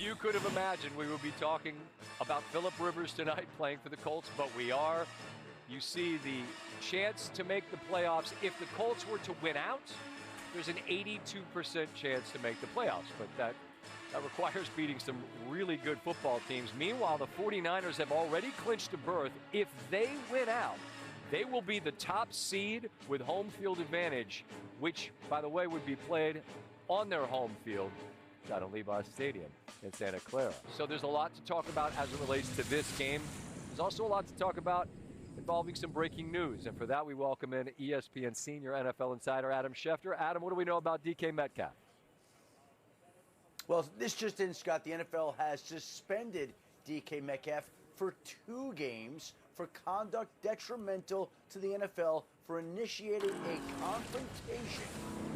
you could have imagined we would be talking about Phillip Rivers tonight playing for the Colts, but we are. You see the chance to make the playoffs. If the Colts were to win out, there's an 82% chance to make the playoffs, but that requires beating some really good football teams. Meanwhile, the 49ers have already clinched a berth. If they win out, they will be the top seed with home field advantage, which, by the way, would be played on their home field out of Levi Stadium in Santa Clara. So there's a lot to talk about as it relates to this game. There's also a lot to talk about involving some breaking news. And for that, we welcome in ESPN senior NFL insider Adam Schefter. Adam, what do we know about DK Metcalf? Well, this just in, Scott. The NFL has suspended DK Metcalf for 2 games for conduct detrimental to the NFL for initiating a confrontation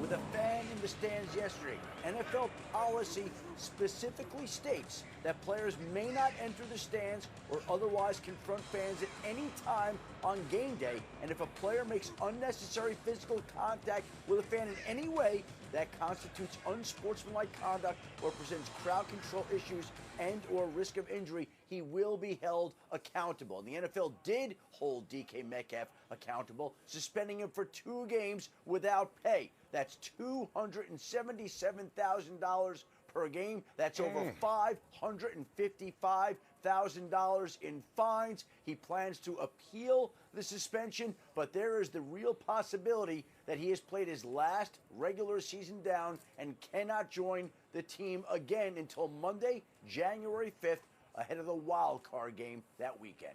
with a fan in the stands yesterday. NFL policy specifically states that players may not enter the stands or otherwise confront fans at any time on game day, and if a player makes unnecessary physical contact with a fan in any way that constitutes unsportsmanlike conduct or presents crowd control issues and or risk of injury, he will be held accountable. And the NFL did hold DK Metcalf accountable, suspending him for 2 games without pay. That's $277,000 per game. That's over $555,000 in fines. He plans to appeal the suspension, but there is the real possibility that he has played his last regular season down and cannot join the team again until Monday, January 5th, ahead of the wild card game that weekend.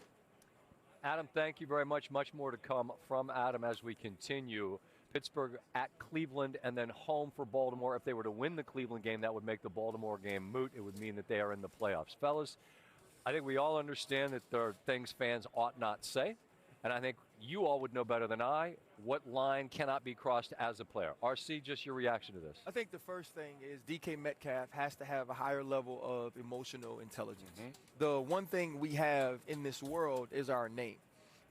Adam, thank you very much. Much more to come from Adam as we continue. Pittsburgh at Cleveland and then home for Baltimore. If they were to win the Cleveland game, that would make the Baltimore game moot. It would mean that they are in the playoffs. Fellas, I think we all understand that there are things fans ought not say, and I think you all would know better than I what line cannot be crossed as a player. RC, just your reaction to this. I think the first thing is DK Metcalf has to have a higher level of emotional intelligence. The one thing we have in this world is our name.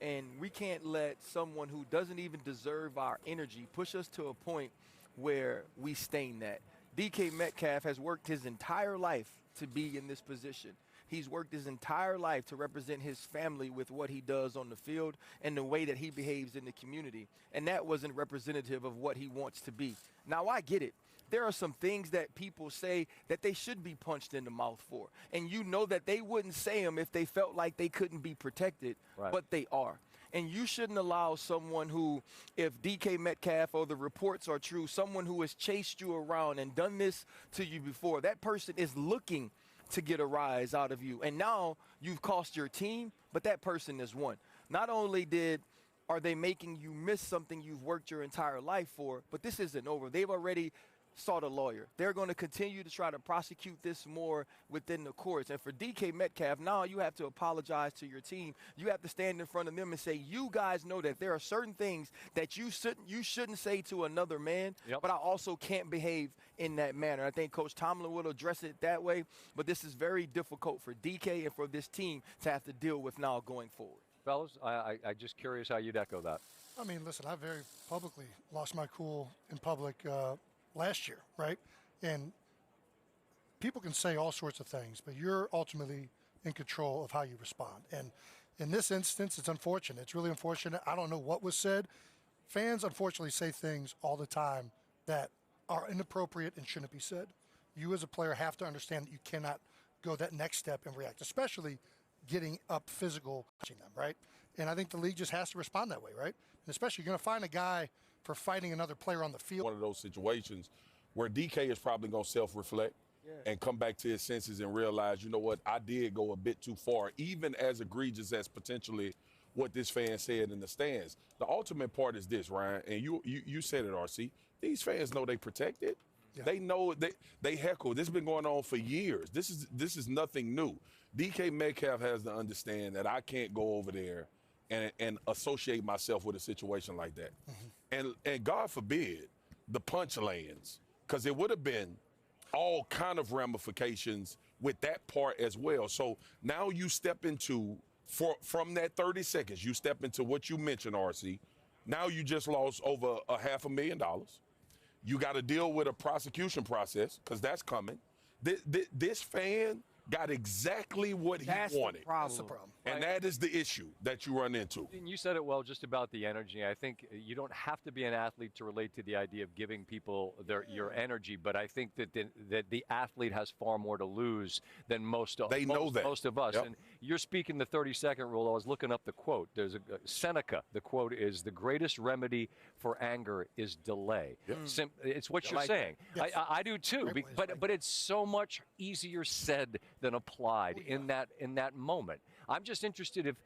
And we can't let someone who doesn't even deserve our energy push us to a point where we stain that. DK Metcalf has worked his entire life to be in this position. He's worked his entire life to represent his family with what he does on the field and the way that he behaves in the community. And that wasn't representative of what he wants to be. Now, I get it. There are some things that people say that they should be punched in the mouth for. And you know that they wouldn't say them if they felt like they couldn't be protected, but they are. And you shouldn't allow someone who, if DK Metcalf or the reports are true, someone who has chased you around and done this to you before, that person is looking to get a rise out of you. And now you've cost your team, but that person is won. Not only are they making you miss something you've worked your entire life for, but this isn't over. They've already sought a lawyer. They're going to continue to try to prosecute this more within the courts. And for DK Metcalf, now you have to apologize to your team. You have to stand in front of them and say, you guys know that there are certain things that you shouldn't say to another man, but I also can't behave in that manner. I think Coach Tomlin will address it that way, but this is very difficult for DK and for this team to have to deal with now going forward. Fellas, I just curious how you'd echo that. I mean, listen, I very publicly lost my cool in public last year, right? And people can say all sorts of things, but you're ultimately in control of how you respond. And in this instance, it's unfortunate. It's really unfortunate. I don't know what was said. Fans, unfortunately, say things all the time that are inappropriate and shouldn't be said. You as a player have to understand that you cannot go that next step and react, especially getting up physical, touching them, right? And I think the league just has to respond that way, right? And especially you're going to find a guy for fighting another player on the field. One of those situations where DK is probably going to self-reflect and come back to his senses and realize, you know what, I did go a bit too far, even as egregious as potentially what this fan said in the stands. The ultimate part is this, Ryan, and you said it, RC. These fans know they protected. Yeah. They know they heckle. This has been going on for years. This is nothing new. DK Metcalf has to understand that I can't go over there and associate myself with a situation like that. And God forbid the punch lands, because it would have been all kind of ramifications with that part as well. So now you step into, from that 30 seconds, you step into what you mentioned, RC. Now you just lost over $500,000. You got to deal with a prosecution process, because that's coming. This fan got exactly what he wanted. That's the problem. And that is the issue that you run into. And you said it well just about the energy. I think you don't have to be an athlete to relate to the idea of giving people your energy, but I think that the athlete has far more to lose than most of us. Yep. And you're speaking the 30-second rule. I was looking up the quote. There's a Seneca. The quote is, "The greatest remedy for anger is delay." Yep. It's what you're saying. Yes. I do too, but it's so much easier said than applied in that moment. I'm just interested if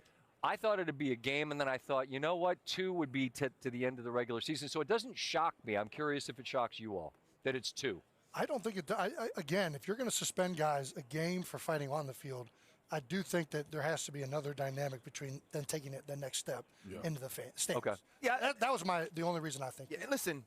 I thought it'd be a game, and then I thought, you know what, 2 would be to the end of the regular season. So it doesn't shock me. I'm curious if it shocks you all that it's 2. I don't think it. Again, if you're going to suspend guys a game for fighting on the field, I do think that there has to be another dynamic between them taking it the next step into the stands. Okay. Yeah, that was the only reason I think. Yeah, listen.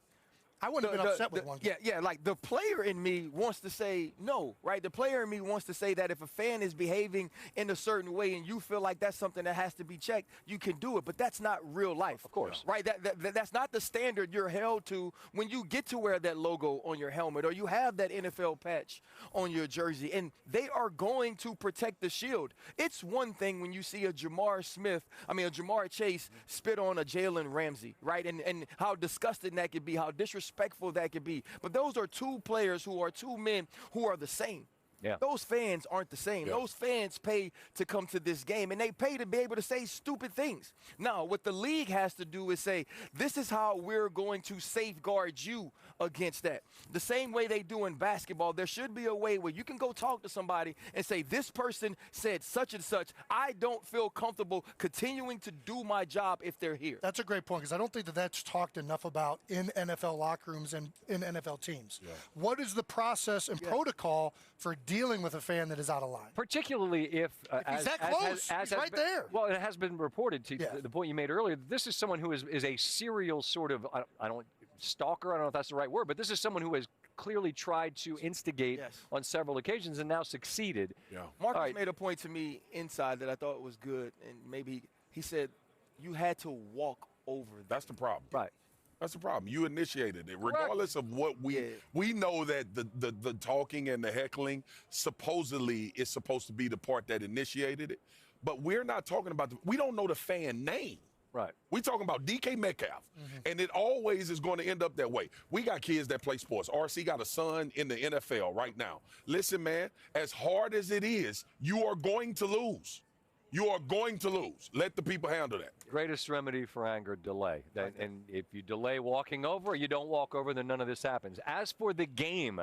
I wouldn't have been upset with one game. Yeah, like the player in me wants to say no, right? The player in me wants to say that if a fan is behaving in a certain way and you feel like that's something that has to be checked, you can do it. But that's not real life. Of course. Right? That's not the standard you're held to when you get to wear that logo on your helmet or you have that NFL patch on your jersey. And they are going to protect the shield. It's one thing when you see a Jamar Chase spit on a Jalen Ramsey, right? And how disgusting that could be, how disrespectful that could be. But those are 2 players who are 2 men who are the same. Yeah. Those fans aren't the same. Yeah. Those fans pay to come to this game, and they pay to be able to say stupid things. Now, what the league has to do is say, this is how we're going to safeguard you against that. The same way they do in basketball, there should be a way where you can go talk to somebody and say, this person said such and such. I don't feel comfortable continuing to do my job if they're here. That's a great point, because I don't think that that's talked enough about in NFL locker rooms and in NFL teams. Yeah. What is the process and protocol for dealing with a fan that is out of line? Particularly if he's that close, he's right there. Well, it has been reported to the point you made earlier. This is someone who is a serial sort of, stalker, I don't know if that's the right word, but this is someone who has clearly tried to instigate on several occasions and now succeeded. Yeah. Marcus made a point to me inside that I thought was good, and maybe he said you had to walk over them. That's the problem. Right. That's the problem. You initiated it. Regardless of what we know that the talking and the heckling supposedly is supposed to be the part that initiated it, but we're not talking about we don't know the fan name. Right. We're talking about DK Metcalf, and it always is going to end up that way. We got kids that play sports. RC got a son in the NFL right now. Listen, man, as hard as it is, you are going to lose. You are going to lose. Let the people handle that. Greatest remedy for anger, delay. And if you delay walking over, you don't walk over, then none of this happens. As for the game,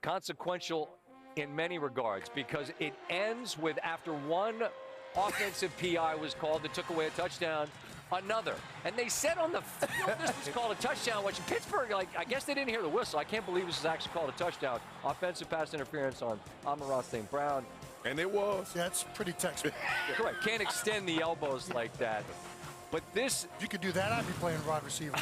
consequential in many regards, because it ends with, after one offensive PI was called that took away a touchdown, another. And they said on the field this was called a touchdown, which Pittsburgh, I guess they didn't hear the whistle. I can't believe this is actually called a touchdown. Offensive pass interference on Amon-Ra St. Brown. And it was. That's pretty textbook. Correct. Can't extend the elbows like that. But this... If you could do that, I'd be playing wide receiver.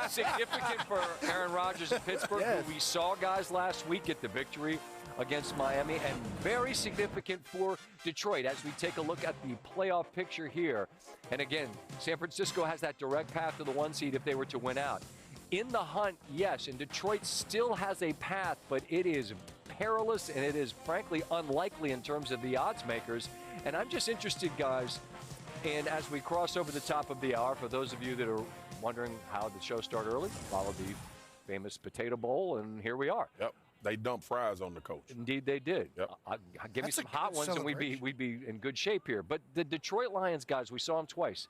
significant for Aaron Rodgers in Pittsburgh, who we saw guys last week get the victory against Miami, and very significant for Detroit as we take a look at the playoff picture here. And again, San Francisco has that direct path to the 1 seed if they were to win out. In the hunt, yes, and Detroit still has a path, but it is perilous and it is frankly unlikely in terms of the odds makers. And I'm just interested, guys, and as we cross over the top of the hour, for those of you that are wondering how the show started early, follow the famous Potato Bowl, and here we are. Yep. They dumped fries on the coach. Indeed, they did. Yep. Give me some hot ones, and we'd be in good shape here. But the Detroit Lions, guys, we saw them twice.